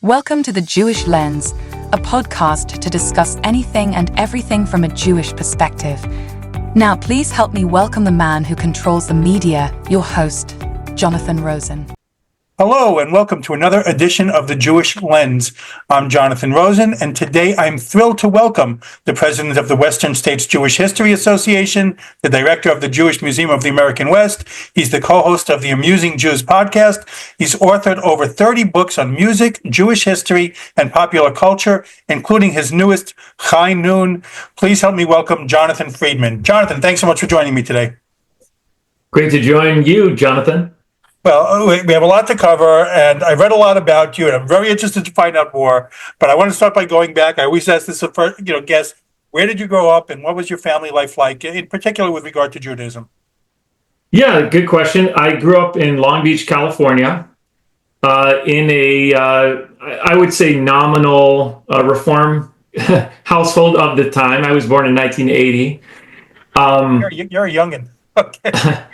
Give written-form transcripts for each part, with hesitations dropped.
Welcome to The Jewish Lens, a podcast to discuss anything and everything from a Jewish perspective. Now, please help me welcome the man who controls the media, your host, Jonathan Rosen. Hello, and welcome to another edition of The Jewish Lens. I'm Jonathan Rosen, and today I'm thrilled to welcome the president of the Western States Jewish History Association, the director of the Jewish Museum of the American West. He's the co-host of the Amusing Jews podcast. He's authored over 30 books on music, Jewish history, and popular culture, including his newest, Chai Nun. Please help me welcome Jonathan Friedmann. Jonathan, thanks so much for joining me today. Great to join you, Jonathan. Well, we have a lot to cover, and I've read a lot about you, and I'm very interested to find out more. But I want to start by going back. I always ask this first, guest, where did you grow up, and what was your family life like, in particular with regard to Judaism? Yeah, good question. I grew up in Long Beach, California, in a, I would say, nominal Reform household of the time. I was born in 1980. You're a youngin'. Okay.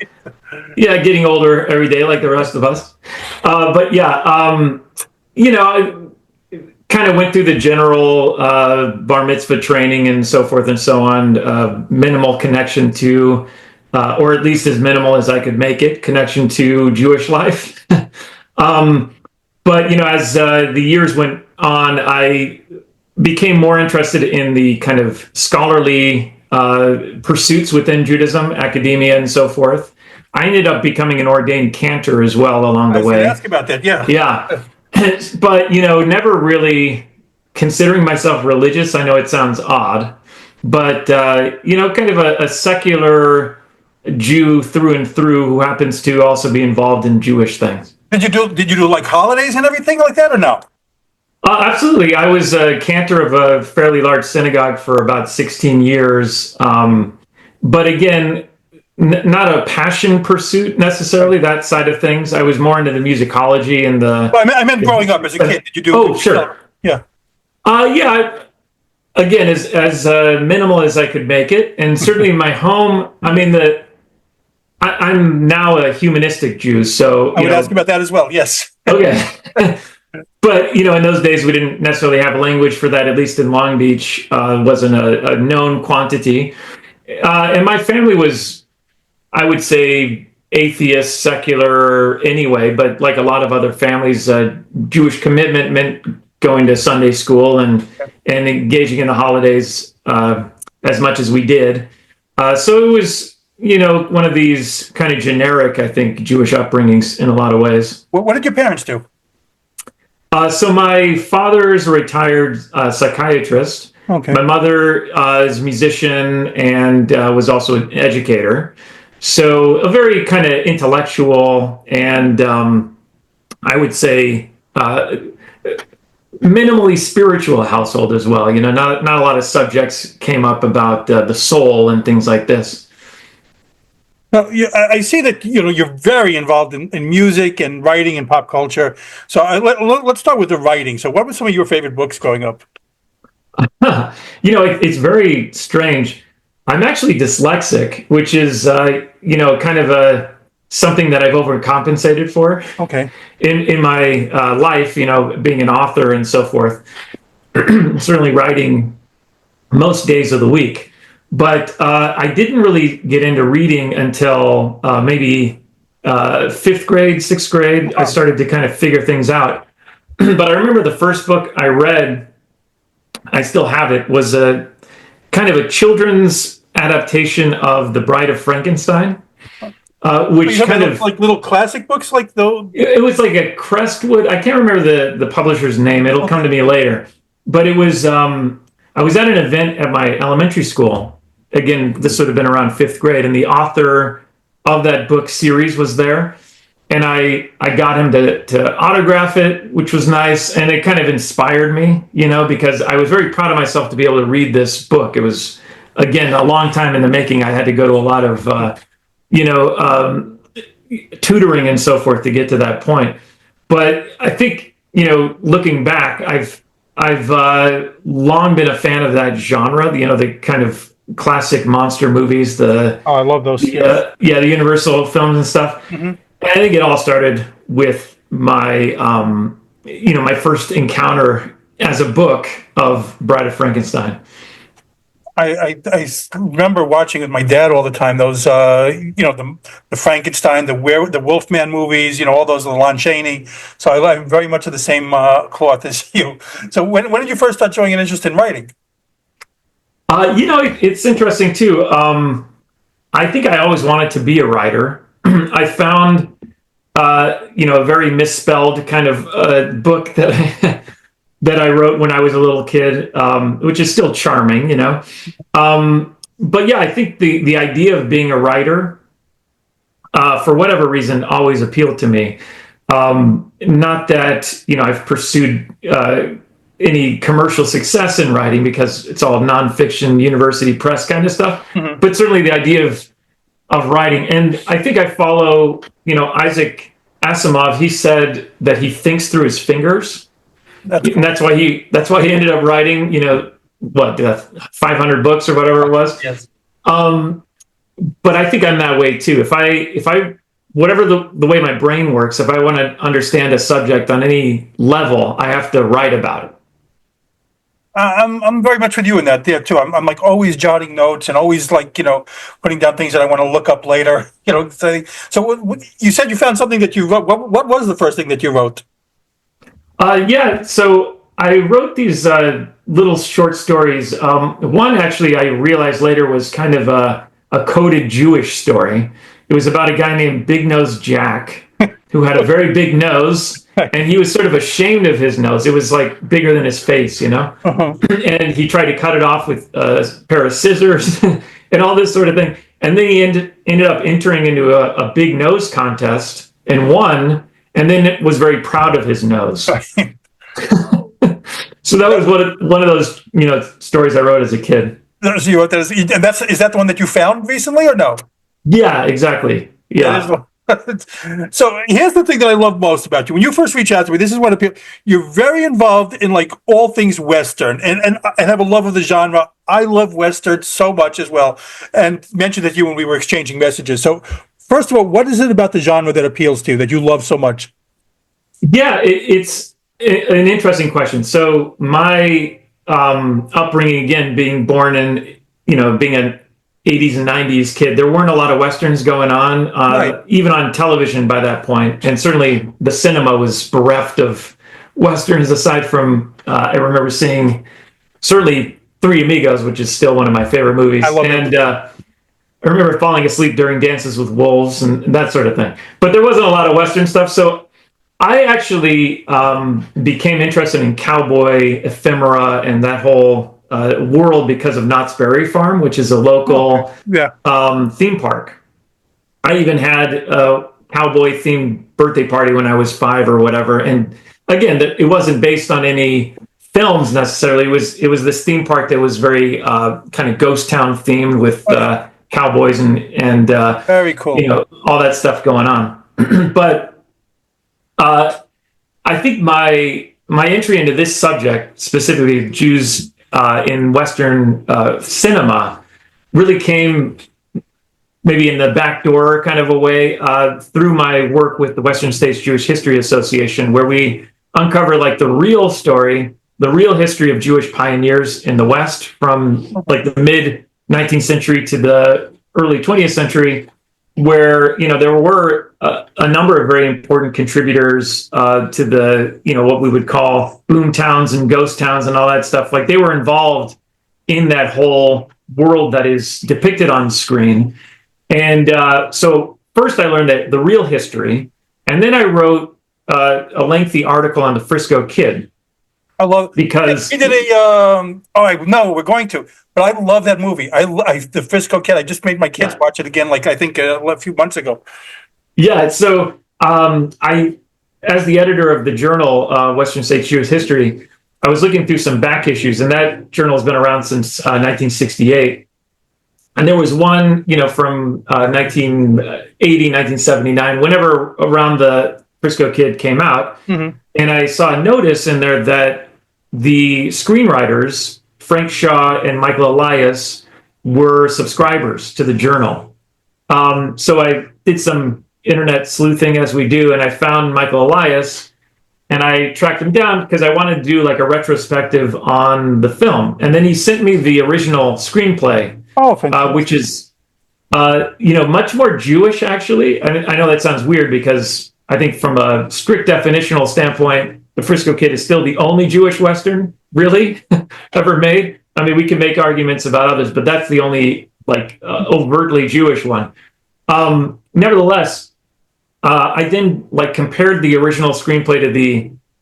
Yeah, getting older every day like the rest of us. I kind of went through the general bar mitzvah training and so forth and so on, minimal connection to, or at least as minimal as I could make it, connection to Jewish life. As the years went on, I became more interested in the kind of scholarly pursuits within Judaism, academia, and so forth. I ended up becoming an ordained cantor as well along the way. I was going to ask about that, yeah. Yeah. But, never really considering myself religious. I know it sounds odd, but, kind of a secular Jew through and through who happens to also be involved in Jewish things. Did you do like holidays and everything like that, or no? Absolutely. I was a cantor of a fairly large synagogue for about 16 years. But again, not a passion pursuit necessarily, that side of things. I was more into the musicology and the... Well, I meant growing up as a kid. Did you do... Oh, sure. Yeah. Again, as minimal as I could make it. And certainly in my home, I'm now a humanistic Jew, so... I would ask about that as well, yes. Okay. But, in those days, we didn't necessarily have a language for that, at least in Long Beach. Wasn't a known quantity. And my family was, I would say, atheist, secular anyway, but like a lot of other families, Jewish commitment meant going to Sunday school and engaging in the holidays as much as we did. So it was, one of these kind of generic, I think, Jewish upbringings in a lot of ways. What did your parents do? So my father's a retired psychiatrist. Okay. My mother is a musician and was also an educator. So a very kind of intellectual and I would say minimally spiritual household as well. Not a lot of subjects came up about the soul and things like this. Now, I see that you're very involved in music and writing and pop culture. So let's start with the writing. So what were some of your favorite books growing up? It's very strange. I'm actually dyslexic, which is kind of something that I've overcompensated for. Okay. In my life, being an author and so forth. Certainly writing most days of the week. But I didn't really get into reading until maybe 5th grade, 6th grade. I started to kind of figure things out. But I remember the first book I read, I still have it, was a kind of a children's adaptation of The Bride of Frankenstein, which kind of like little classic books, like those. It was like a Crestwood. I can't remember the publisher's name. It'll come to me later. But it was. I was at an event at my elementary school. Again, this would have been around 5th grade, and the author of that book series was there. And I got him to autograph it, which was nice. And it kind of inspired me, because I was very proud of myself to be able to read this book. It was, again, a long time in the making. I had to go to a lot of, tutoring and so forth to get to that point. But I think, looking back, I've long been a fan of that genre, the kind of classic monster movies. I love those. The Universal films and stuff. Mm-hmm. I think it all started with my my first encounter as a book of Bride of Frankenstein. I remember watching with my dad all the time those the Frankenstein, the Wolfman movies, all those, the Lon Chaney. So I'm very much of the same cloth as you. So when did you first start showing an interest in writing? It's interesting too. I think I always wanted to be a writer. I found, a very misspelled kind of book that that I wrote when I was a little kid, which is still charming. But yeah, I think the idea of being a writer, for whatever reason, always appealed to me. Not that I've pursued any commercial success in writing, because it's all nonfiction, university press kind of stuff. Mm-hmm. But certainly the idea of writing, and I think I follow Isaac Asimov. He said that he thinks through his fingers. And that's why he ended up writing, 500 books or whatever it was. Yes. But I think I'm that way too. If I whatever the way my brain works, if I want to understand a subject on any level, I have to write about it. I'm very much with you in that there too. I'm like always jotting notes and always putting down things that I want to look up later. So you said you found something that you wrote. What was the first thing that you wrote? Yeah, so I wrote these little short stories. One, actually, I realized later was kind of a coded Jewish story. It was about a guy named Big Nose Jack, who had a very big nose, and he was sort of ashamed of his nose. It was like bigger than his face, Uh-huh. And he tried to cut it off with a pair of scissors and all this sort of thing. And then he ended up entering into a big nose contest and won, and then was very proud of his nose. So that was one of those stories I wrote as a kid. So you wrote that, and is that the one that you found recently or no? Yeah, exactly. Yeah. So here's the thing that I love most about you. When you first reach out to me, this is what appeals. You're very involved in like all things Western and have a love of the genre. I love Western so much as well, and mentioned that you when we were exchanging messages. So first of all, what is it about the genre that appeals to you that you love so much? Yeah, it's an interesting question. So my upbringing, again, being born in, being an 80s and 90s kid, there weren't a lot of Westerns going on, Right. even on television by that point. And certainly the cinema was bereft of Westerns, aside from, I remember seeing certainly Three Amigos, which is still one of my favorite movies. I love and I remember falling asleep during Dances with Wolves and that sort of thing. But there wasn't a lot of Western stuff. So I actually became interested in cowboy ephemera and that whole world because of Knott's Berry Farm, which is a local theme park. I even had a cowboy themed birthday party when I was 5 or whatever. And again, it wasn't based on any films necessarily. It was this theme park that was very kind of ghost town themed with cowboys and Very cool. all that stuff going on. But I think my entry into this subject, specifically Jews in Western cinema, really came maybe in the back door kind of a way through my work with the Western States Jewish History Association, where we uncover like the real story, the real history of Jewish pioneers in the West from like the mid 19th century to the early 20th century, where there were a number of very important contributors to the what we would call boom towns and ghost towns and all that stuff. Like they were involved in that whole world that is depicted on screen. And so first I learned that the real history, and then I wrote a lengthy article on the Frisco Kid. I love because he did no, we're going to, but I love that movie. The Frisco Kid. I just made my kids watch it again, like I think a few months ago. Yeah, so I, as the editor of the journal Western States Jewish History, I was looking through some back issues, and that journal has been around since 1968. And there was one, from 1980, 1979, whenever around the Frisco Kid came out. Mm-hmm. And I saw a notice in there that the screenwriters, Frank Shaw and Michael Elias, were subscribers to the journal. So I did some internet sleuthing, as we do, and I found Michael Elias. and I tracked him down because I wanted to do like a retrospective on the film. And then he sent me the original screenplay, Oh, fantastic. which is, much more Jewish, actually. I know that sounds weird because I think from a strict definitional standpoint, The Frisco Kid is still the only Jewish Western really ever made. I mean, we can make arguments about others, but that's the only overtly Jewish one. Nevertheless, I then compared the original screenplay to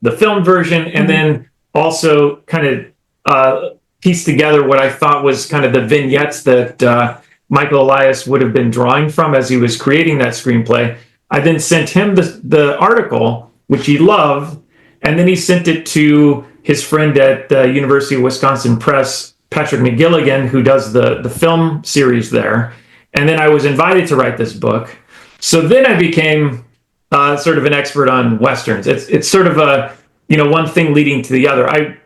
the film version, and then also kind of pieced together what I thought was kind of the vignettes that Michael Elias would have been drawing from as he was creating that screenplay. I then sent him the article, which he loved, and then he sent it to his friend at the University of Wisconsin Press, Patrick McGilligan, who does the film series there. And then I was invited to write this book. So then I became sort of an expert on Westerns. It's sort of a, one thing leading to the other.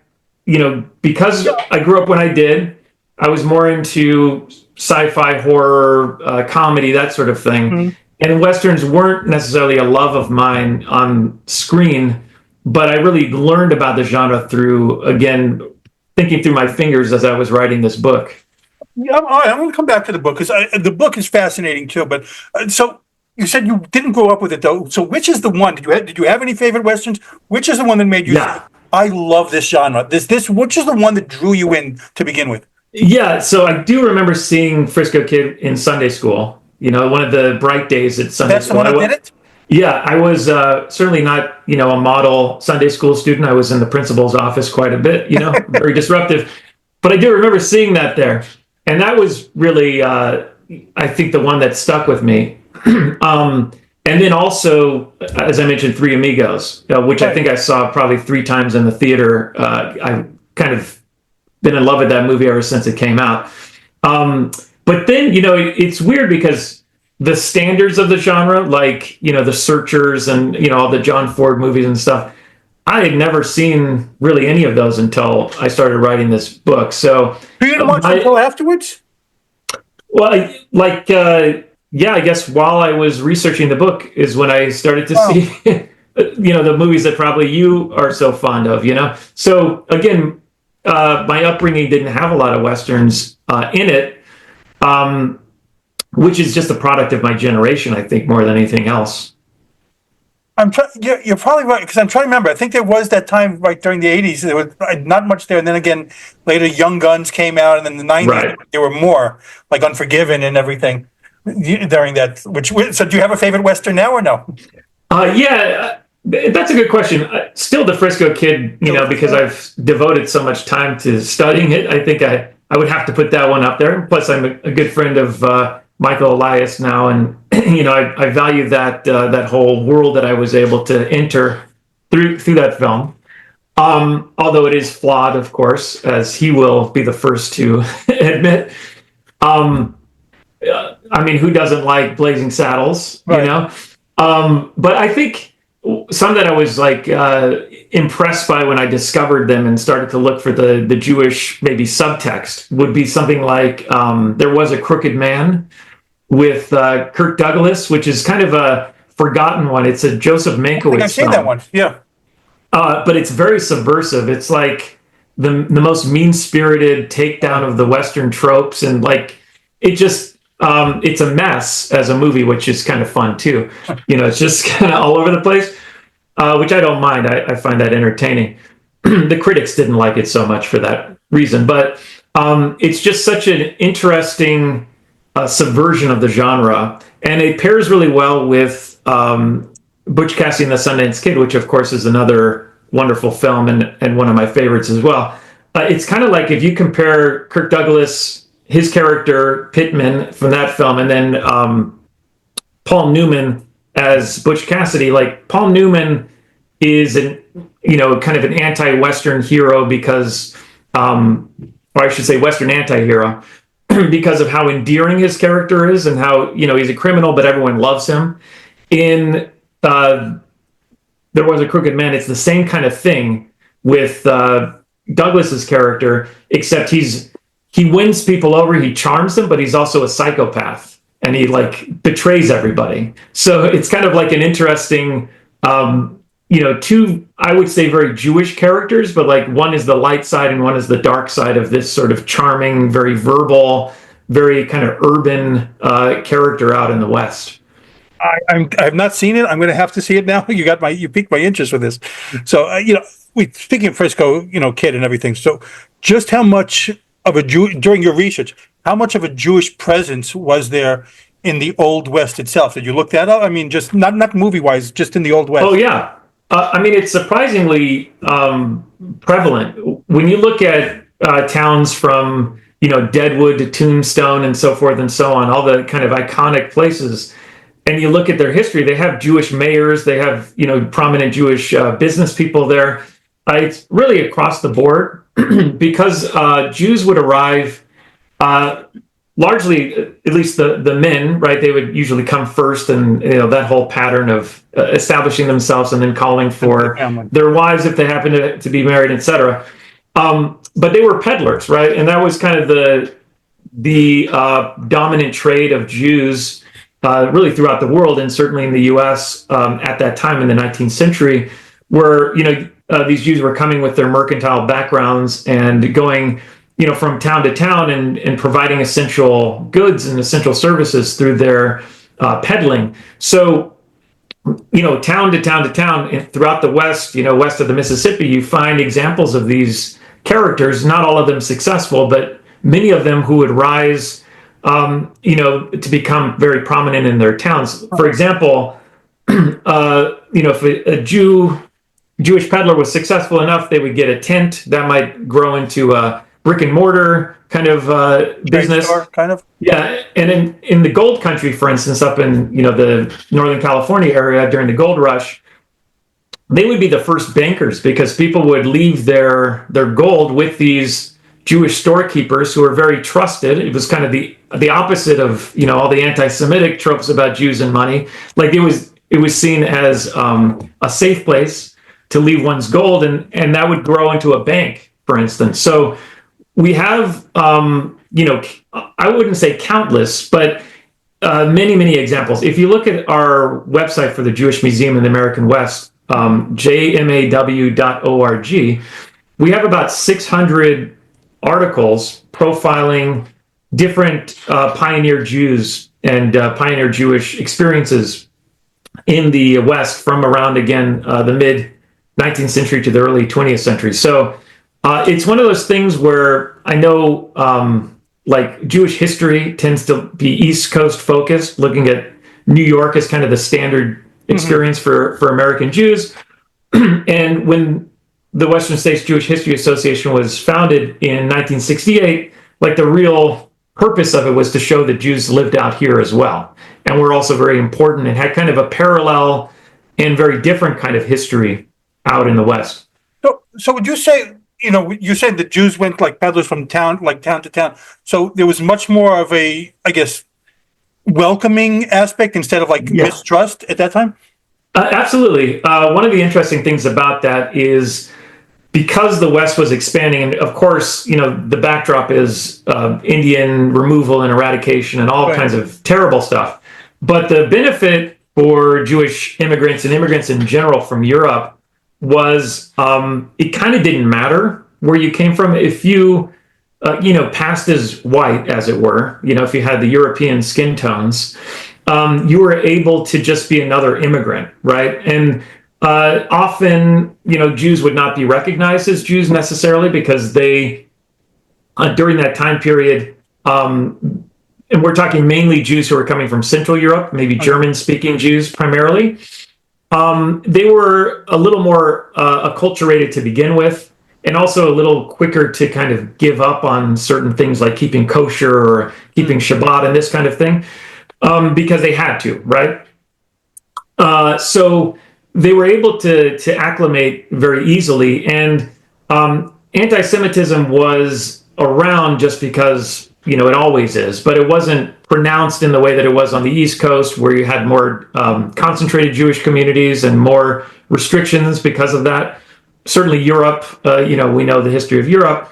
Because I grew up when I did, I was more into sci-fi, horror, comedy, that sort of thing. Mm-hmm. And Westerns weren't necessarily a love of mine on screen, but I really learned about the genre through, again, thinking through my fingers as I was writing this book. Yeah, all right, I'm going to come back to the book because the book is fascinating too. But so you said you didn't grow up with it though. So which is the one? Did you have any favorite Westerns? Which is the one that made you say, I love this genre? Which is the one that drew you in to begin with? Yeah, so I do remember seeing Frisco Kid in Sunday school. One of the bright days at Sunday That's school. That's the one that did it? Yeah, I was certainly not, a model Sunday school student. I was in the principal's office quite a bit, very disruptive. But I do remember seeing that there. And that was really, I think, the one that stuck with me. And then also, as I mentioned, Three Amigos, which I think I saw probably 3 times in the theater. I've kind of been in love with that movie ever since it came out. But then, it's weird because the standards of the genre, like, The Searchers and, all the John Ford movies and stuff, I had never seen really any of those until I started writing this book. So you didn't watch them until afterwards? Well, I guess while I was researching the book is when I started to see, the movies that probably you are so fond of, So again, my upbringing didn't have a lot of Westerns in it, which is just a product of my generation, I think, more than anything else. You're probably right, because I'm trying to remember. I think there was that time right during the 80s. There was not much there. And then again, later Young Guns came out, and then the 90s, there were more, like Unforgiven and everything during that. So do you have a favorite Western now or no? That's a good question. Still the Frisco Kid, because I've devoted so much time to studying it. I think I would have to put that one up there. Plus, I'm a good friend of Michael Elias now, and I value that whole world that I was able to enter through that film. Although it is flawed, of course, as he will be the first to admit. Who doesn't like Blazing Saddles, right. But I think some that I was impressed by when I discovered them and started to look for the Jewish maybe subtext would be something like There Was a Crooked Man with Kirk Douglas, which is kind of a forgotten one. It's a Joseph Mankiewicz film. I've seen that one, yeah. But it's very subversive. It's like the most mean-spirited takedown of the Western tropes, and it just it's a mess as a movie, which is kind of fun too. It's just kind of all over the place, which I don't mind. I find that entertaining. The critics didn't like it so much for that reason, but it's just such an interesting subversion of the genre, and it pairs really well with Butch Cassidy and the Sundance Kid, which of course is another wonderful film and one of my favorites as well. It's kind of like if you compare Kirk Douglas, his character Pittman from that film, and then Paul Newman as Butch Cassidy. Paul Newman is kind of an anti-Western hero because, or I should say Western anti-hero, because of how endearing his character is and how, he's a criminal, but everyone loves him. In There Was a Crooked Man, it's the same kind of thing with Douglas's character, except he wins people over, he charms them, but he's also a psychopath, and he betrays everybody. So it's kind of like an interesting, two, I would say, very Jewish characters, but like one is the light side and one is the dark side of this sort of charming, very verbal, very kind of urban character out in the West. I've not seen it. I'm going to have to see it now. You piqued my interest with this. So, speaking of Frisco, kid and everything. So just how much of a during your research, how much of a Jewish presence was there in the Old West itself? Did you look that up? I mean, just not movie wise, just in the Old West. Oh, yeah. I mean, it's surprisingly prevalent. When you look at towns from, Deadwood to Tombstone and so forth and so on, all the kind of iconic places, and you look at their history, they have Jewish mayors, they have, prominent Jewish business people there. It's really across the board because Jews would arrive largely, at least the men, right? They would usually come first, and that whole pattern of establishing themselves and then calling for their wives if they happen to be married, etc. But they were peddlers, right? And that was kind of the dominant trade of Jews really throughout the world, and certainly in the U.S. At that time in the 19th century, where these Jews were coming with their mercantile backgrounds and going from town to town and providing essential goods and essential services through their peddling. So, town to town to town throughout the West, west of the Mississippi, you find examples of these characters, not all of them successful, but many of them who would rise, to become very prominent in their towns. For example, if a Jewish peddler was successful enough, they would get a tent that might grow into a brick and mortar kind of business. Store, kind of. Yeah, and in the gold country, for instance, up in the Northern California area during the gold rush, they would be the first bankers because people would leave their gold with these Jewish storekeepers who were very trusted. It was kind of the opposite of all the anti-Semitic tropes about Jews and money. Like it was seen as a safe place to leave one's gold, and that would grow into a bank, for instance. So we have, I wouldn't say countless, but many, many examples. If you look at our website for the Jewish Museum in the American West, jmaw.org, we have about 600 articles profiling different pioneer Jews and pioneer Jewish experiences in the West from around, again, the mid-19th century to the early 20th century. So it's one of those things where I know like Jewish history tends to be East Coast focused, looking at New York as kind of the standard experience for American Jews. And when the Western States Jewish History Association was founded in 1968, like the real purpose of it was to show that Jews lived out here as well. And were also very important and had kind of a parallel and very different kind of history out in the West. So would you say, you said the Jews went like peddlers from town to town. So there was much more of a, I guess, welcoming aspect instead of mistrust at that time? Absolutely. One of the interesting things about that is because the West was expanding, and of course, the backdrop is Indian removal and eradication and all kinds of terrible stuff. But the benefit for Jewish immigrants and immigrants in general from Europe was it kind of didn't matter where you came from. If you, passed as white, as it were, if you had the European skin tones, you were able to just be another immigrant, right? And often, Jews would not be recognized as Jews necessarily because they, during that time period, and we're talking mainly Jews who are coming from Central Europe, maybe German-speaking Jews primarily, they were a little more acculturated to begin with, and also a little quicker to kind of give up on certain things like keeping kosher or keeping Shabbat and this kind of thing, because they had to, right? So they were able to acclimate very easily, and anti-Semitism was around just because, it always is, but it wasn't pronounced in the way that it was on the East Coast, where you had more concentrated Jewish communities and more restrictions because of that. Certainly Europe, we know the history of Europe.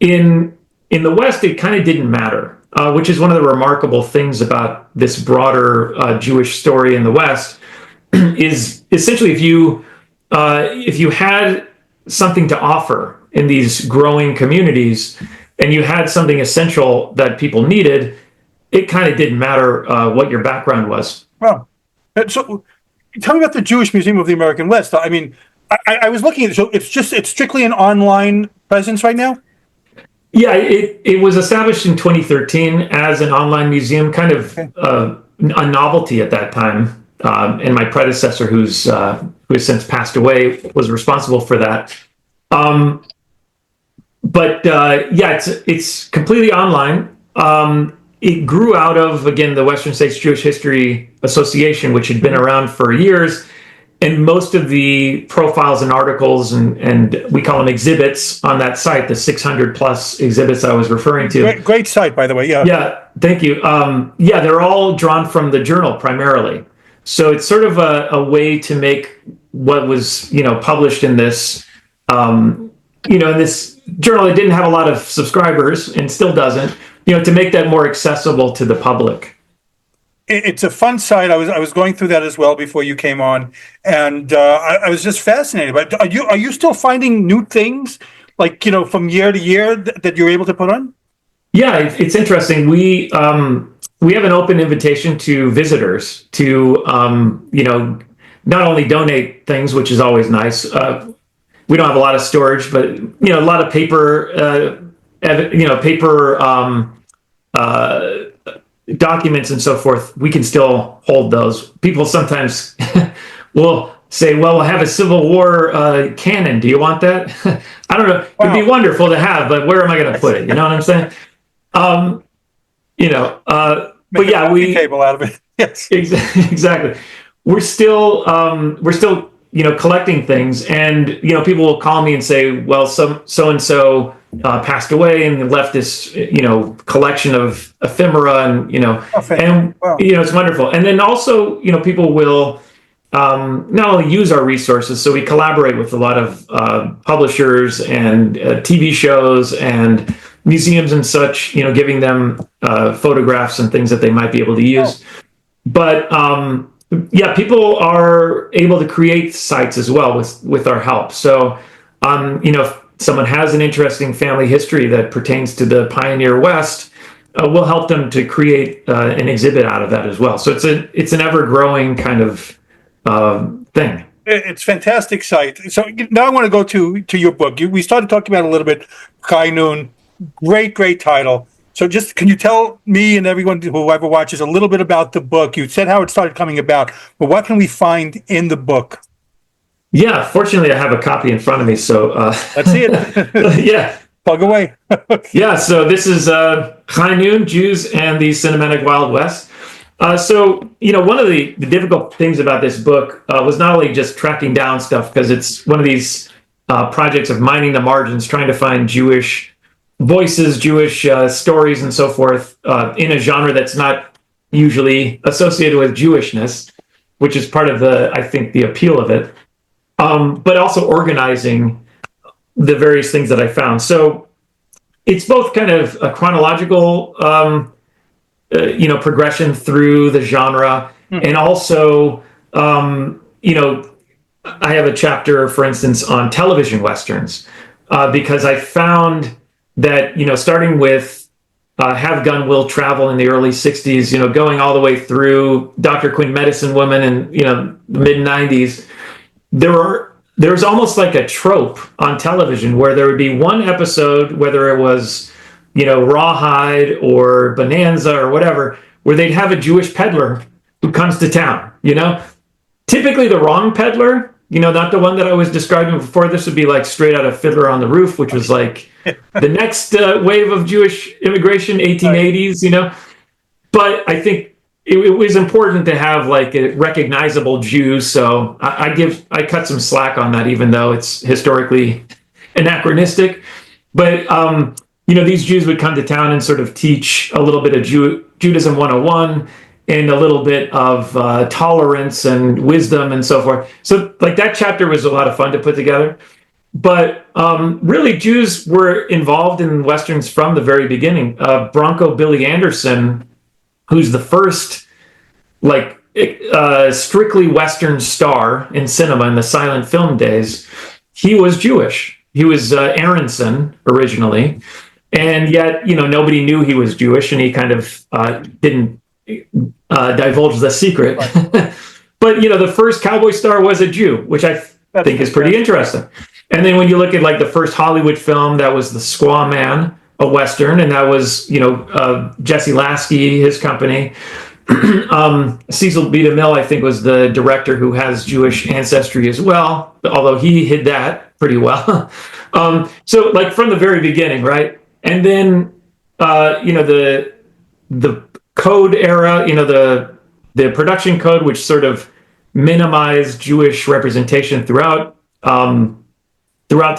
In the West, it kind of didn't matter, which is one of the remarkable things about this broader Jewish story in the West, is essentially if you if you had something to offer in these growing communities and you had something essential that people needed, it kind of didn't matter what your background was. Well, so tell me about the Jewish Museum of the American West. I mean, I was looking at it. So it's strictly an online presence right now? Yeah, it was established in 2013 as an online museum, kind of a novelty at that time. And my predecessor, who has since passed away, was responsible for that. Yeah, it's completely online. It grew out of, again, the Western States Jewish History Association, which had been around for years. And most of the profiles and articles and we call them exhibits on that site, the 600 plus exhibits I was referring to. Great site, by the way. Yeah. Yeah, thank you. Yeah, they're all drawn from the journal primarily. So it's sort of a way to make what was, published in this, in this journal. It didn't have a lot of subscribers and still doesn't, to make that more accessible to the public. It's a fun site. I was going through that as well before you came on, and I was just fascinated. But are you still finding new things, like from year to year that you're able to put on? Yeah, it's interesting. We have an open invitation to visitors to not only donate things, which is always nice. We don't have a lot of storage, but a lot of paper, documents and so forth. We can still hold those. People sometimes will say, "Well, we'll have a Civil War cannon. Do you want that?" I don't know. It'd be wonderful to have, but where am I going to put it? You know what I'm saying? But yeah, we table out of it. Yes, exactly. We're still collecting things, and people will call me and say, "Well, so and so passed away and left this collection of ephemera," and it's wonderful. And then also people will not only use our resources, so we collaborate with a lot of publishers and TV shows and museums and such, giving them photographs and things that they might be able to use. But people are able to create sites as well with our help. So if someone has an interesting family history that pertains to the Pioneer West, we'll help them to create an exhibit out of that as well. So it's an ever-growing kind of thing. It's a fantastic site. So now I want to go to your book. We started talking about it a little bit. High Noon, great title. So just can you tell me and everyone, whoever watches, a little bit about the book? You said how it started coming about, but what can we find in the book? Yeah, fortunately, I have a copy in front of me, so let's see it. Yeah, plug away. Yeah, so this is High Noon, Jews and the Cinematic Wild West. So one of the difficult things about this book was not only just tracking down stuff, because it's one of these projects of mining the margins, trying to find Jewish voices, Jewish stories, and so forth in a genre that's not usually associated with Jewishness, which is part of the appeal of it. But also organizing the various things that I found. So it's both kind of a chronological, progression through the genre, and also, I have a chapter, for instance, on television westerns, because I found that starting with Have Gun Will Travel in the early '60s, going all the way through Dr. Quinn, Medicine Woman, in the mid '90s. There's almost like a trope on television where there would be one episode, whether it was, Rawhide or Bonanza or whatever, where they'd have a Jewish peddler who comes to town, typically the wrong peddler, not the one that I was describing before. This would be like straight out of Fiddler on the Roof, which was like the next wave of Jewish immigration, 1880s, but I think it was important to have like a recognizable Jew, so I cut some slack on that, even though it's historically anachronistic. But these Jews would come to town and sort of teach a little bit of Judaism 101 and a little bit of tolerance and wisdom and so forth. So like that chapter was a lot of fun to put together. But really, Jews were involved in Westerns from the very beginning. Bronco Billy Anderson, who's the first strictly Western star in cinema in the silent film days, he was Jewish. He was Aronson originally, and yet nobody knew he was Jewish, and he kind of didn't divulge the secret. But the first cowboy star was a Jew, which I think is pretty interesting. And then when you look at like the first Hollywood film, that was The Squaw Man, a Western, and that was Jesse Lasky, his company. Cecil B. DeMille, I think, was the director who has Jewish ancestry as well, although he hid that pretty well. So like from the very beginning, right? And then the code era, the production code, which sort of minimized Jewish representation throughout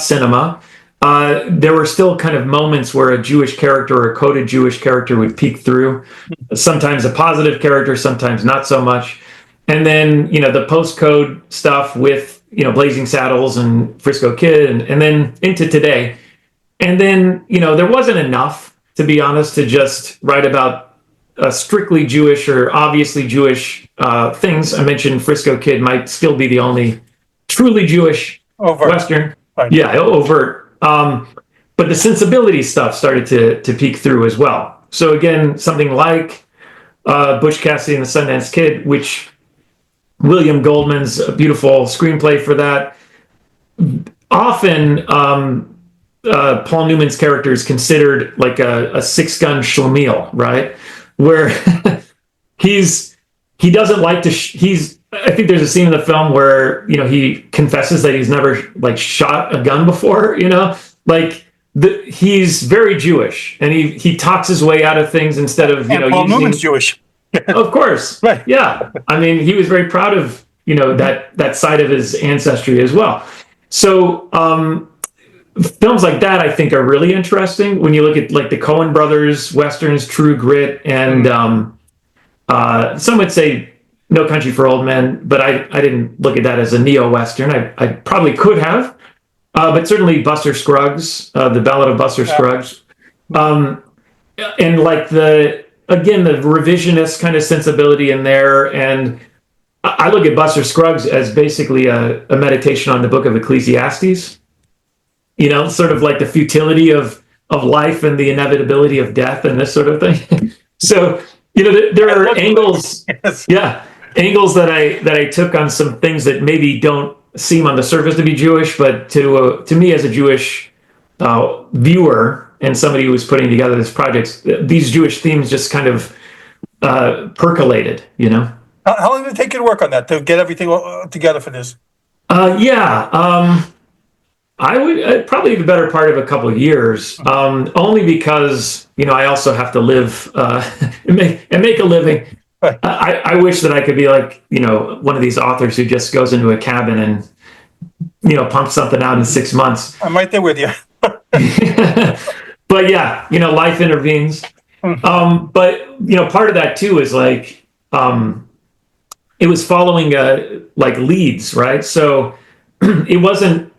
cinema. There were still kind of moments where a Jewish character or a coded Jewish character would peek through, sometimes a positive character, sometimes not so much. And then, the post-code stuff with, Blazing Saddles and Frisco Kid, and then into today. And then, there wasn't enough, to be honest, to just write about strictly Jewish or obviously Jewish things. I mentioned Frisco Kid might still be the only truly Jewish overt Western. Right. Yeah, overt. But the sensibility stuff started to peek through as well. So again, something like Butch Cassidy and the Sundance Kid, which William Goldman's a beautiful screenplay for that. Often Paul Newman's character is considered like a six-gun schlemiel, right? Where he doesn't like to I think there's a scene in the film where he confesses that he's never like shot a gun before, he's very Jewish, and he talks his way out of things instead of Paul Newman's Jewish. Of course, right? Yeah, I mean, he was very proud of that side of his ancestry as well. So films like that, I think, are really interesting when you look at like the Coen brothers westerns, True Grit, and some would say No Country for Old Men, but I didn't look at that as a neo-western. I probably could have, but certainly Buster Scruggs, the Ballad of Buster Scruggs, and like the revisionist kind of sensibility in there. And I look at Buster Scruggs as basically a meditation on the book of Ecclesiastes. Sort of like the futility of life and the inevitability of death and this sort of thing. So, there are angles, angles that I took on some things that maybe don't seem on the surface to be Jewish, but to me as a Jewish viewer and somebody who was putting together this project, these Jewish themes just kind of percolated, How long did it take you to work on that, to get everything together for this? I would probably the better part of a couple of years, only because I also have to live and make a living. Right. I wish that I could be like one of these authors who just goes into a cabin and pumps something out in 6 months. I'm right there with you. But yeah, life intervenes. But part of that too is like it was following like leads, right? So it wasn't.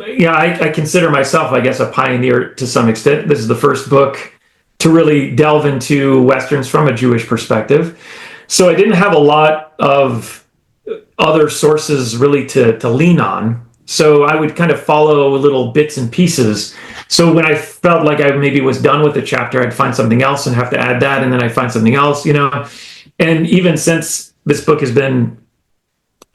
Yeah, I consider myself, I guess, a pioneer to some extent. This is the first book to really delve into Westerns from a Jewish perspective. So I didn't have a lot of other sources really to lean on. So I would kind of follow little bits and pieces. So when I felt like I maybe was done with a chapter, I'd find something else and have to add that, and then I'd find something else, And even since this book has been,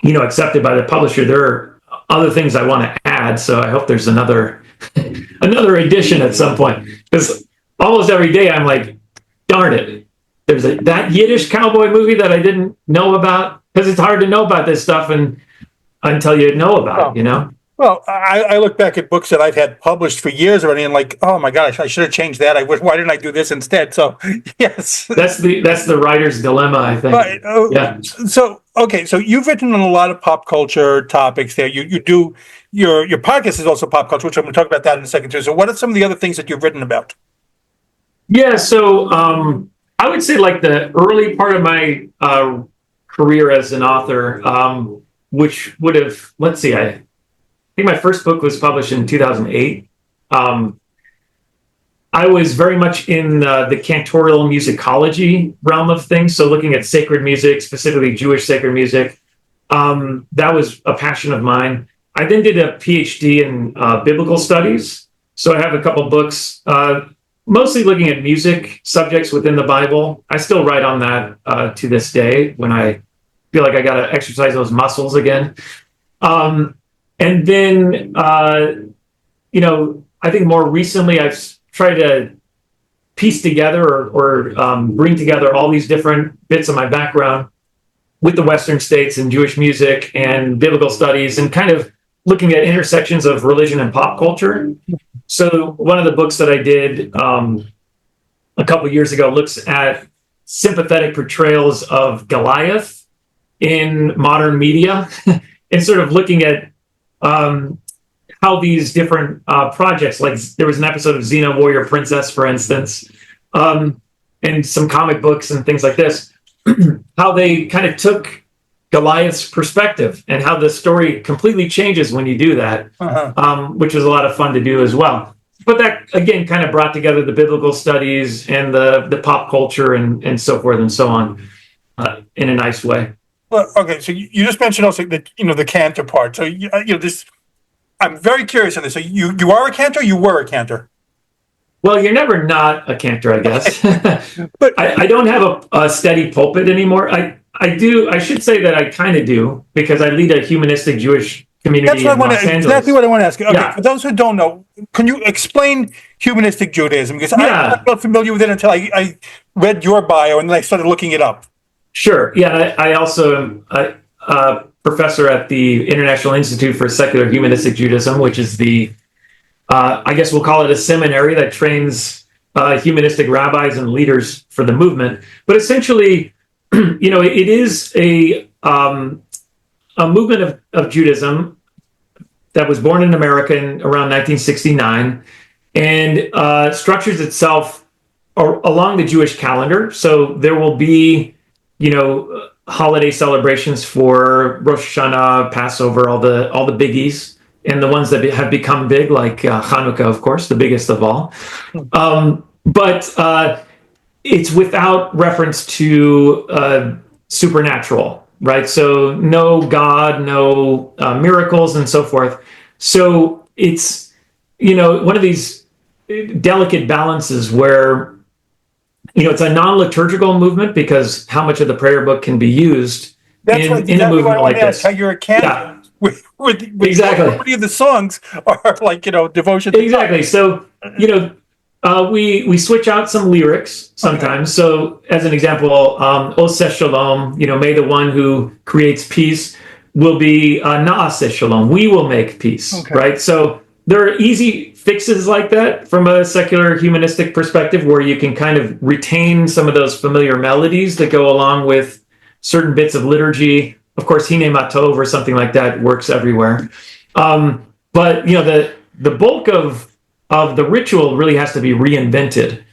accepted by the publisher, there are other things I want to add, so I hope there's another edition at some point. Because almost every day I'm like, darn it, there's that Yiddish cowboy movie that I didn't know about, because it's hard to know about this stuff until you know about it, Well, I look back at books that I've had published for years already, and like, oh my gosh, I should have changed that. Why didn't I do this instead? So, yes, that's the writer's dilemma, I think. Right. Yeah. So, okay, so you've written on a lot of pop culture topics. There, you do your podcast is also pop culture, which I'm going to talk about that in a second too. So, what are some of the other things that you've written about? Yeah. So, I would say like the early part of my career as an author, which would have, let's see, I think my first book was published in 2008. I was very much in the cantorial musicology realm of things. So looking at sacred music, specifically Jewish sacred music, that was a passion of mine. I then did a PhD in biblical studies. So I have a couple books, mostly looking at music subjects within the Bible. I still write on that to this day when I feel like I got to exercise those muscles again. And then, I think more recently I've tried to piece together or bring together all these different bits of my background with the Western states and Jewish music and biblical studies and kind of looking at intersections of religion and pop culture. So one of the books that I did a couple of years ago looks at sympathetic portrayals of Goliath in modern media and sort of looking at how these different projects, like there was an episode of Xena Warrior Princess, for instance, and some comic books and things like this, how they kind of took Goliath's perspective and how the story completely changes when you do that, which was a lot of fun to do as well. But that, again, kind of brought together the biblical studies and the pop culture and so forth and so on in a nice way. Well, okay, so you just mentioned also that, the cantor part. So, this, I'm very curious on this. So you are a cantor, you were a cantor? Well, you're never not a cantor, I guess. But I don't have a steady pulpit anymore. I do. I should say that I kind of do because I lead a humanistic Jewish community in Los Angeles. Exactly what I want to ask you. Okay, Yeah. for those who don't know, can you explain humanistic Judaism? Because Yeah. I'm not familiar with it until I read your bio and then I started looking it up. Sure. Yeah. I also am a professor at the International Institute for Secular Humanistic Judaism, which is I guess we'll call it a seminary that trains humanistic rabbis and leaders for the movement. But essentially, it is a movement of Judaism that was born in America in around 1969 and structures itself along the Jewish calendar. So there will be, holiday celebrations for Rosh Hashanah, Passover, all the biggies, and the ones that have become big, like Hanukkah, of course, the biggest of all. But it's without reference to supernatural, right? So no God, no miracles, and so forth. So it's, one of these delicate balances where, it's a non-liturgical movement because how much of the prayer book can be used That's in a movement like this. How you're a cantor. Yeah. With Exactly. so many of the songs are like, devotion to Exactly. So, we switch out some lyrics sometimes. Okay. So, as an example, Oseh Shalom, may the one who creates peace will be Na'aseh Shalom. We will make peace, okay. Right? So, there are easy fixes like that from a secular humanistic perspective where you can kind of retain some of those familiar melodies that go along with certain bits of liturgy. Of course, Hine Matov or something like that works everywhere. But, the bulk of the ritual really has to be reinvented,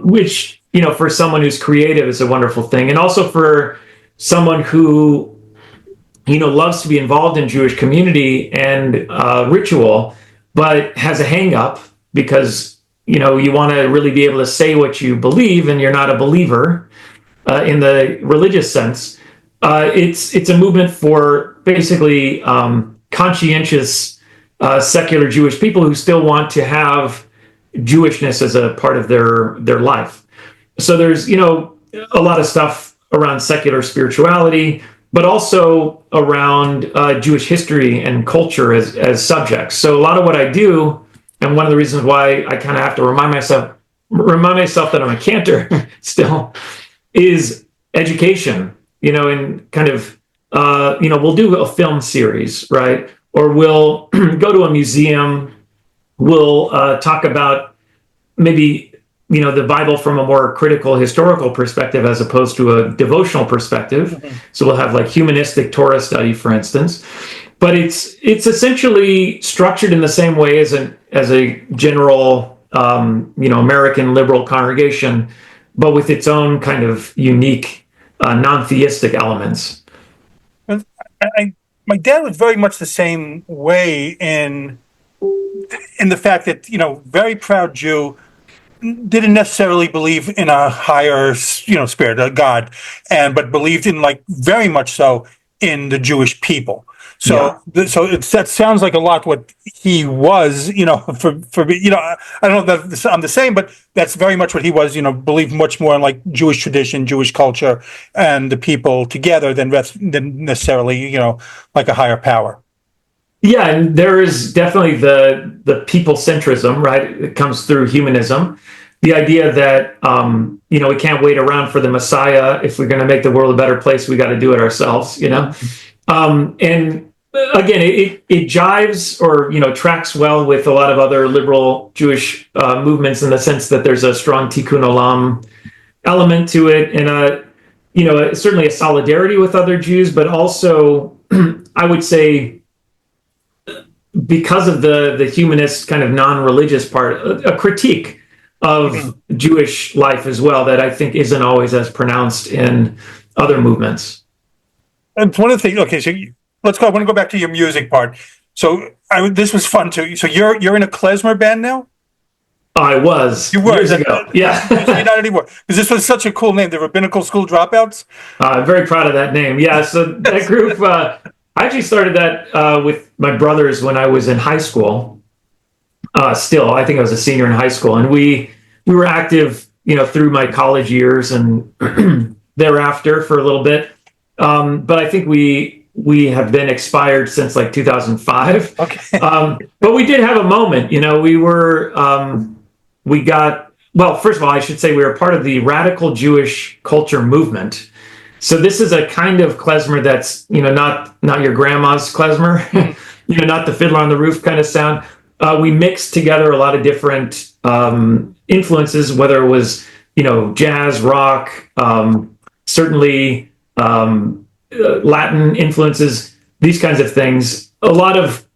which, for someone who's creative is a wonderful thing. And also for someone who, loves to be involved in Jewish community and ritual, but has a hang up because, you want to really be able to say what you believe and you're not a believer in the religious sense. It's a movement for basically conscientious secular Jewish people who still want to have Jewishness as a part of their life. So there's, a lot of stuff around secular spirituality, but also around Jewish history and culture as subjects. So a lot of what I do, and one of the reasons why I kind of have to remind myself that I'm a cantor still, is education. And kind of, we'll do a film series, right? Or we'll go to a museum. We'll talk about maybe, the Bible from a more critical historical perspective as opposed to a devotional perspective. Mm-hmm. So we'll have like humanistic Torah study, for instance. But it's essentially structured in the same way as a general, American liberal congregation, but with its own kind of unique non-theistic elements. My dad was very much the same way in the fact that, very proud Jew, didn't necessarily believe in a higher, spirit, a God, but believed in, like, very much so in the Jewish people. So, Yeah. that sounds like a lot what he was, I don't know that I'm the same, but that's very much what he was, believed much more in, like, Jewish tradition, Jewish culture, and the people together than necessarily, like a higher power. Yeah, and there is definitely the people centrism, right? It comes through humanism. The idea that we can't wait around for the Messiah. If we're going to make the world a better place, we got to do it ourselves. And again, it jives or tracks well with a lot of other liberal Jewish movements in the sense that there's a strong tikkun olam element to it, and certainly a solidarity with other Jews, but also I would say, because of the humanist kind of non-religious part, a critique of Jewish life as well that I think isn't always as pronounced in other movements. And one of the things, okay, so let's go. I want to go back to your music part. So this was fun too. So you're in a klezmer band now? I was. You were years ago. Yeah. You're not anymore. Because this was such a cool name, the Rabbinical School Dropouts. I'm very proud of that name. Yeah. So that group, I actually started that with my brothers when I was in high school. Still, I think I was a senior in high school, and we were active, through my college years and thereafter for a little bit. But I think we have been expired since like 2005. Okay. But we did have a moment. Well, first of all, I should say we were part of the radical Jewish culture movement. So this is a kind of klezmer that's, not your grandma's klezmer, not the Fiddler on the Roof kind of sound. We mixed together a lot of different influences, whether it was, jazz, rock, certainly Latin influences, these kinds of things. A lot of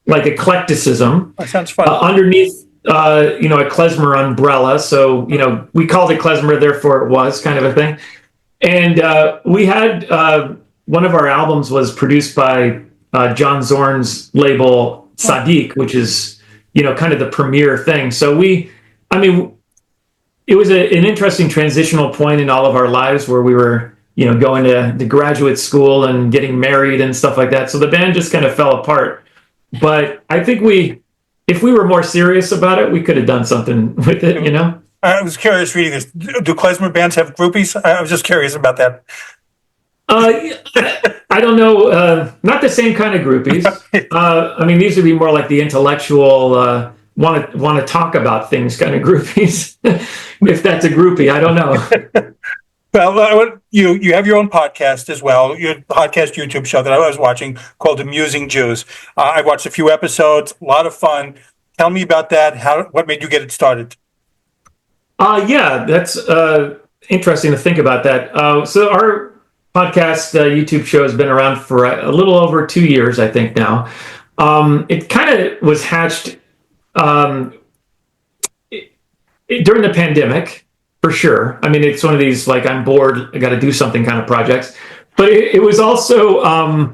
like eclecticism. That sounds fun. Underneath, a klezmer umbrella. So, we called it klezmer, therefore it was kind of a thing. And we had one of our albums was produced by John Zorn's label Sadiq, which is, kind of the premier thing. So it was an interesting transitional point in all of our lives where we were, going to the graduate school and getting married and stuff like that. So the band just kind of fell apart. But I think if we were more serious about it, we could have done something with it, I was curious reading this. Do klezmer bands have groupies? I was just curious about that. I don't know. Not the same kind of groupies. These would be more like the intellectual, want to talk about things kind of groupies. If that's a groupie, I don't know. Well, you have your own podcast as well, your podcast YouTube show that I was watching called Amusing Jews. I watched a few episodes, a lot of fun. Tell me about that. What made you get it started? Yeah, that's interesting to think about that. So our podcast YouTube show has been around for a little over 2 years, I think now. It kind of was hatched during the pandemic, for sure. It's one of these, like, I'm bored, I got to do something kind of projects. But it was also, I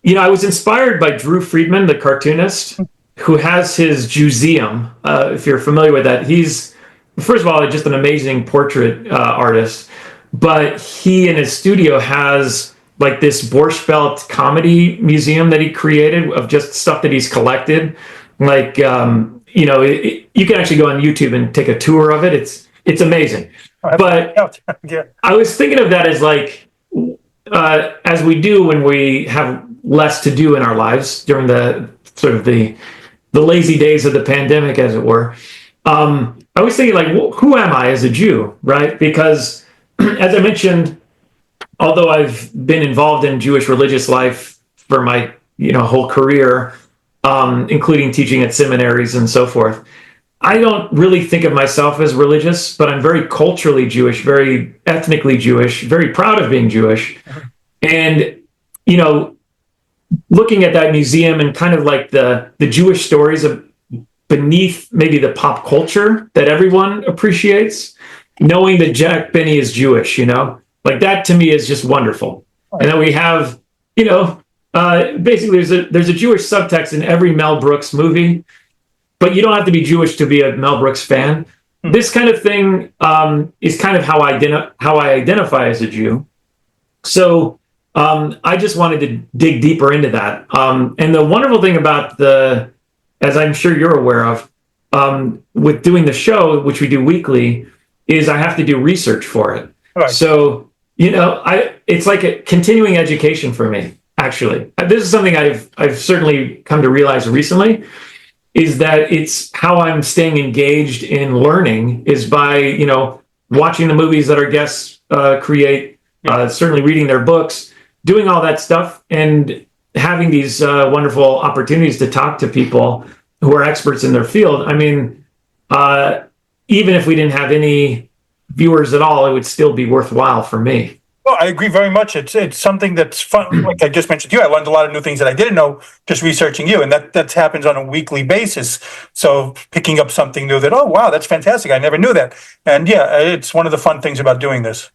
was inspired by Drew Friedmann, the cartoonist, who has his Jewseum. If you're familiar with that, he's, first of all, just an amazing portrait artist. But he in his studio has like this Borscht Belt comedy museum that he created of just stuff that he's collected. Like, you can actually go on YouTube and take a tour of it. It's amazing. But Yeah. I was thinking of that as like, as we do when we have less to do in our lives during the sort of the lazy days of the pandemic, as it were. I was thinking, like, who am I as a Jew, right? Because as I mentioned, although I've been involved in Jewish religious life for my whole career, including teaching at seminaries and so forth, I don't really think of myself as religious, but I'm very culturally Jewish, very ethnically Jewish, very proud of being Jewish. And, looking at that museum and kind of like the Jewish stories of beneath maybe the pop culture that everyone appreciates, knowing that Jack Benny is Jewish, like that to me is just wonderful. And then we have, basically there's a Jewish subtext in every Mel Brooks movie, but you don't have to be Jewish to be a Mel Brooks fan. this kind of thing is kind of how I identify as a Jew. So I just wanted to dig deeper into that. And the wonderful thing about as I'm sure you're aware of, with doing the show, which we do weekly, is I have to do research for it. Right. So, it's like a continuing education for me, actually. This is something I've certainly come to realize recently, is that it's how I'm staying engaged in learning is by, watching the movies that our guests create, certainly reading their books, doing all that stuff, and having these wonderful opportunities to talk to people who are experts in their field. I mean, even if we didn't have any viewers at all, it would still be worthwhile for me. Well, I agree very much. It's something that's fun. Like I just mentioned to you, I learned a lot of new things that I didn't know just researching you, and that happens on a weekly basis. So picking up something new that, oh wow, that's fantastic, I never knew that. And yeah, it's one of the fun things about doing this.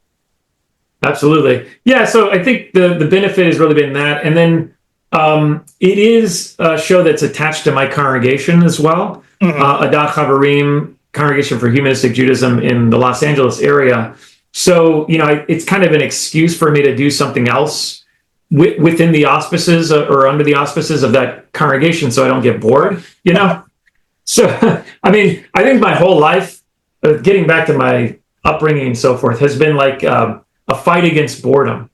Absolutely. Yeah, so I think the benefit has really been that. And then it is a show that's attached to my congregation as well, Adat Chavarim, Congregation for Humanistic Judaism in the Los Angeles area. So, it's kind of an excuse for me to do something else within the auspices or under the auspices of that congregation so I don't get bored, So, I mean, I think my whole life, getting back to my upbringing and so forth, has been like a fight against boredom.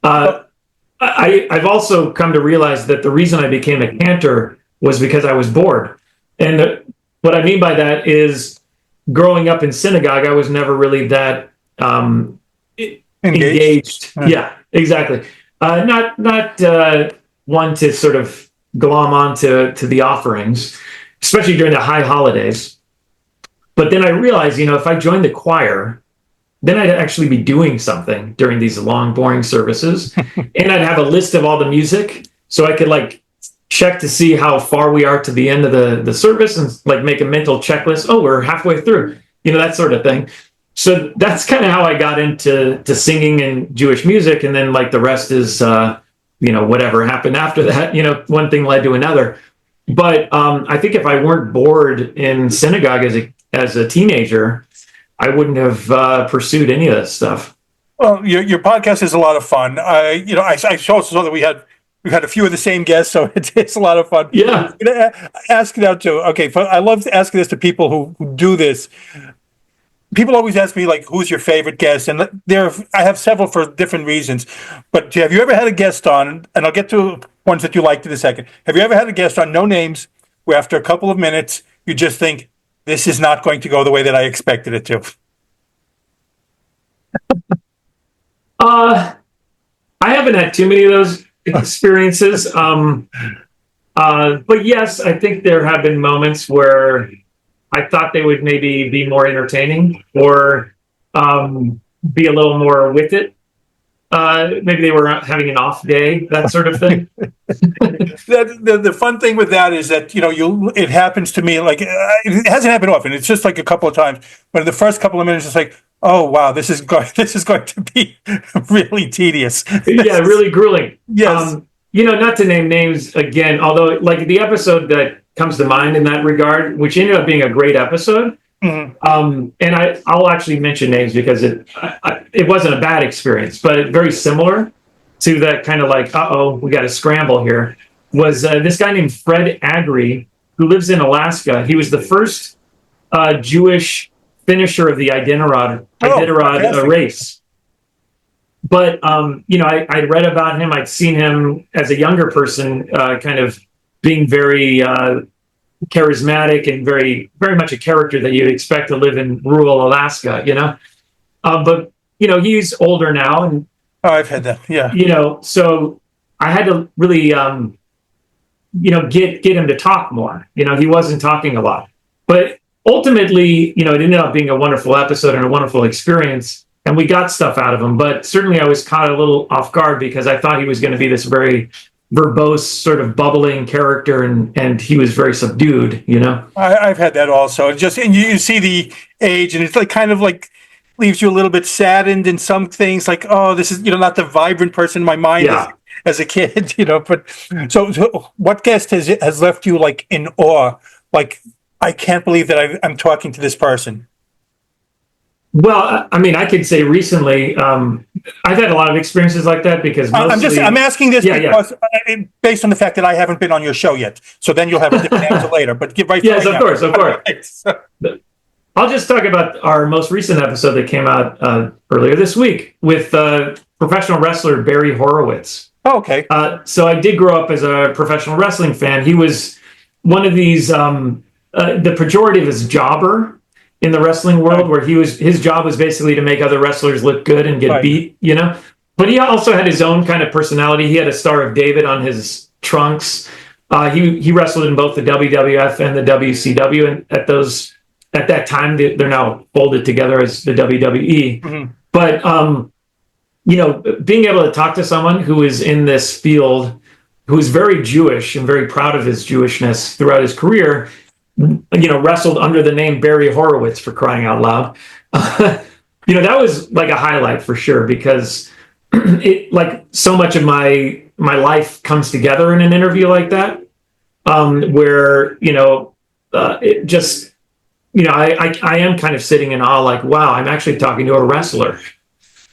I've also come to realize that the reason I became a cantor was because I was bored. And what I mean by that is growing up in synagogue, I was never really that engaged. Yeah, exactly. Not one to sort of glom onto the offerings, especially during the high holidays. But then I realized, if I joined the choir, then I'd actually be doing something during these long, boring services. And I'd have a list of all the music so I could check to see how far we are to the end of the service and make a mental checklist. Oh, we're halfway through, that sort of thing. So that's kind of how I got into singing and Jewish music. And then the rest is, whatever happened after that, one thing led to another. But I think if I weren't bored in synagogue as a teenager, I wouldn't have pursued any of this stuff. Well, your podcast is a lot of fun. I also saw that we've had a few of the same guests, so it's a lot of fun. Yeah. Ask it out too. Okay, I love asking this to people who do this. People always ask me who's your favorite guest, and I have several for different reasons. But have you ever had a guest on? And I'll get to ones that you liked in a second. Have you ever had a guest on, no names, where after a couple of minutes you just think, this is not going to go the way that I expected it to? I haven't had too many of those experiences. But yes, I think there have been moments where I thought they would maybe be more entertaining or be a little more with it. Maybe they were having an off day, that sort of thing. The fun thing with that is that it happens to me it hasn't happened often. It's just a couple of times. But in the first couple of minutes, it's oh wow, this is going to be really tedious. Yeah, really grueling. Yes. Not to name names again, although the episode that comes to mind in that regard, which ended up being a great episode. Mm-hmm. And I'll actually mention names because it wasn't a bad experience, but very similar to that kind of we got to scramble here, was this guy named Fred Agri, who lives in Alaska. He was the first Jewish finisher of the Iditarod race. But, I read about him. I'd seen him as a younger person kind of being very charismatic and very, very much a character that you'd expect to live in rural Alaska, But, he's older now. And I've had that, yeah. So I had to really, get him to talk more. He wasn't talking a lot. But ultimately, it ended up being a wonderful episode and a wonderful experience. And we got stuff out of him. But certainly I was caught a little off guard because I thought he was going to be this very verbose, sort of bubbling character, and he was very subdued, I've had that also. And you see the age, and it's leaves you a little bit saddened in some things, oh, this is, not the vibrant person in my mind as a kid, but so what guest has left you in awe? I can't believe that I'm talking to this person. Well, I mean, I could say recently, I've had a lot of experiences like that because mostly, I'm asking this yeah, because based on the fact that I haven't been on your show yet. So then you'll have a different answer later. But give right. Yes, of course, of course. Right. I'll just talk about our most recent episode that came out earlier this week with professional wrestler Barry Horowitz. Oh, okay. So I did grow up as a professional wrestling fan. He was one of these, the pejorative is jobber in the wrestling world, where his job was basically to make other wrestlers look good and get beat, you know. But he also had his own kind of personality. He had a Star of David on his trunks. He wrestled in both the WWF and the WCW, and at that time they're now folded together as the WWE. Mm-hmm. But you know, being able to talk to someone who is in this field, who is very Jewish and very proud of his Jewishness throughout his career, you know, wrestled under the name Barry Horowitz, for crying out loud. You know, that was like a highlight for sure, because it, like, so much of my life comes together in an interview like that, where, you know, it just, you know, I am kind of sitting in awe, like, wow, I'm actually talking to a wrestler.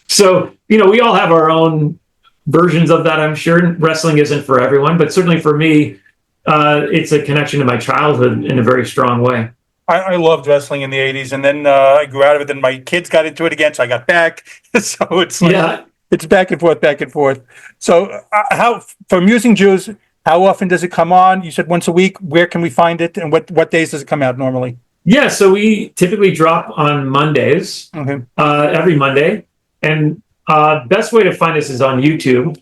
So, you know, we all have our own versions of that, I'm sure. Wrestling isn't for everyone, but certainly for me, it's a connection to my childhood in a very strong way. I loved wrestling in the 80s, and then I grew out of it. Then my kids got into it again, so I got back. So it's like, it's back and forth, back and forth. So how, for Amusing Jews, how often does it come on? You said once a week. Where can we find it, and what days does it come out normally? Yeah, so we typically drop on Mondays, every Monday. And best way to find us is on YouTube.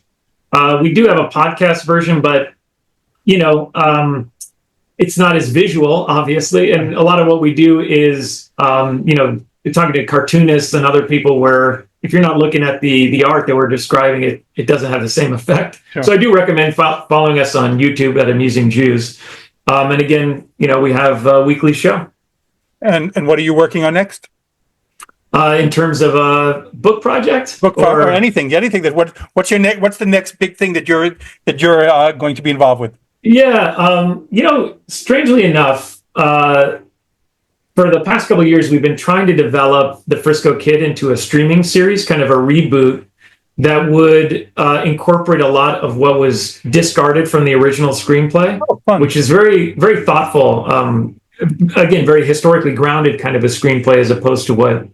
We do have a podcast version, but, you know, it's not as visual, obviously. And a lot of what we do is, you know, talking to cartoonists and other people, where if you're not looking at the art that we're describing, it doesn't have the same effect. Sure. So I do recommend following us on YouTube at Amusing Jews. And again, you know, we have a weekly show. And what are you working on next? In terms of a book project, or anything that what's the next big thing that you're going to be involved with? Yeah, you know, strangely enough, for the past couple of years, we've been trying to develop the Frisco Kid into a streaming series, kind of a reboot that would incorporate a lot of what was discarded from the original screenplay, which is very, very thoughtful. Again, very historically grounded kind of a screenplay, as opposed to what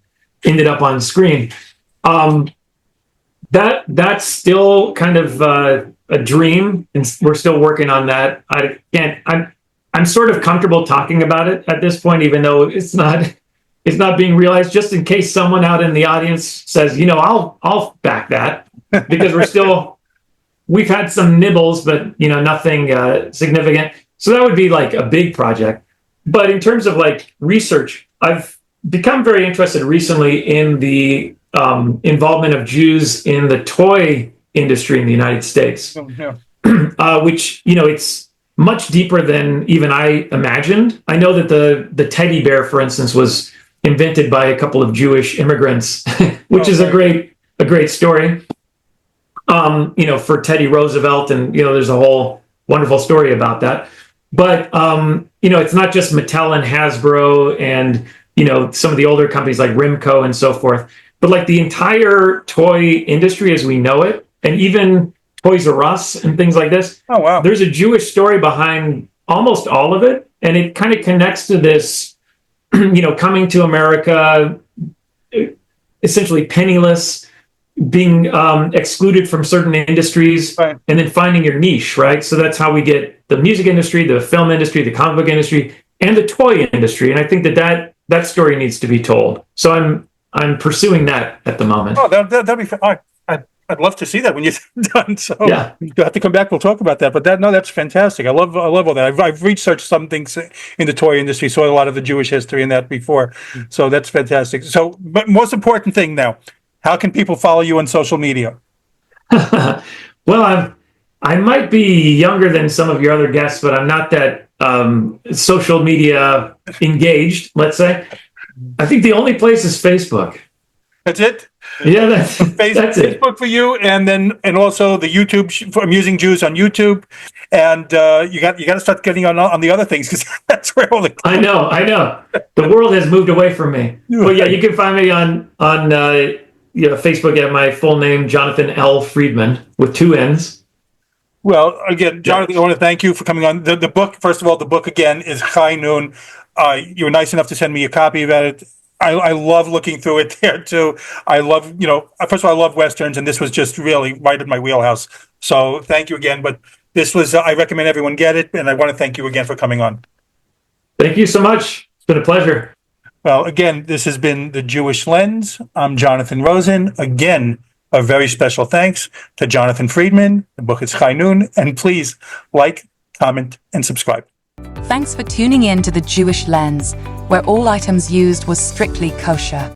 ended up on screen. That's still kind of a dream, and we're still working on that. I'm sort of comfortable talking about it at this point, even though it's not being realized, just in case someone out in the audience says, you know, I'll back that, because we've had some nibbles, but, you know, nothing significant. So that would be like a big project. But in terms of like research, I've become very interested recently in the involvement of Jews in the toy industry in the United States, which, you know, it's much deeper than even I imagined. I know that the teddy bear, for instance, was invented by a couple of Jewish immigrants, which is a great story. You know, for Teddy Roosevelt, and, you know, there's a whole wonderful story about that. But you know, it's not just Mattel and Hasbro and, you know, some of the older companies like Rimco and so forth, but like the entire toy industry as we know it, and even Toys R Us and things like this. Oh, wow. There's a Jewish story behind almost all of it. And it kind of connects to this, you know, coming to America, essentially penniless, being excluded from certain industries, and then finding your niche, right? So that's how we get the music industry, the film industry, the comic book industry, and the toy industry. And I think that story needs to be told. So I'm pursuing that at the moment. Oh, that'd be fun. I'd love to see that when you're done. So yeah, you have to come back. We'll talk about that. But that's fantastic. I love all that. I've researched some things in the toy industry, saw a lot of the Jewish history in that before. So that's fantastic. So, but most important thing now, how can people follow you on social media? Well, I might be younger than some of your other guests, but I'm not that social media engaged, let's say. I think the only place is Facebook. That's it? Yeah, that's it. Facebook for you, and also the YouTube for Amusing Jews on YouTube, and you got to start getting on the other things, because that's where all the I know. The world has moved away from me. But yeah, you can find me on Facebook at my full name, Jonathan L. Friedman, with 2 N's. Well, again, Jonathan, I want to thank you for coming on. The book, first of all, the book again is High Noon. You were nice enough to send me a copy of it. I love looking through it there too. I love, first of all, I love Westerns, and this was just really right in my wheelhouse. So thank you again. But this was, I recommend everyone get it. And I want to thank you again for coming on. Thank you so much. It's been a pleasure. Well, again, this has been The Jewish Lens. I'm Jonathan Rosen. Again, a very special thanks to Jonathan Friedman. The book is High Noon. And please like, comment, and subscribe. Thanks for tuning in to The Jewish Lens, where all items used was strictly kosher.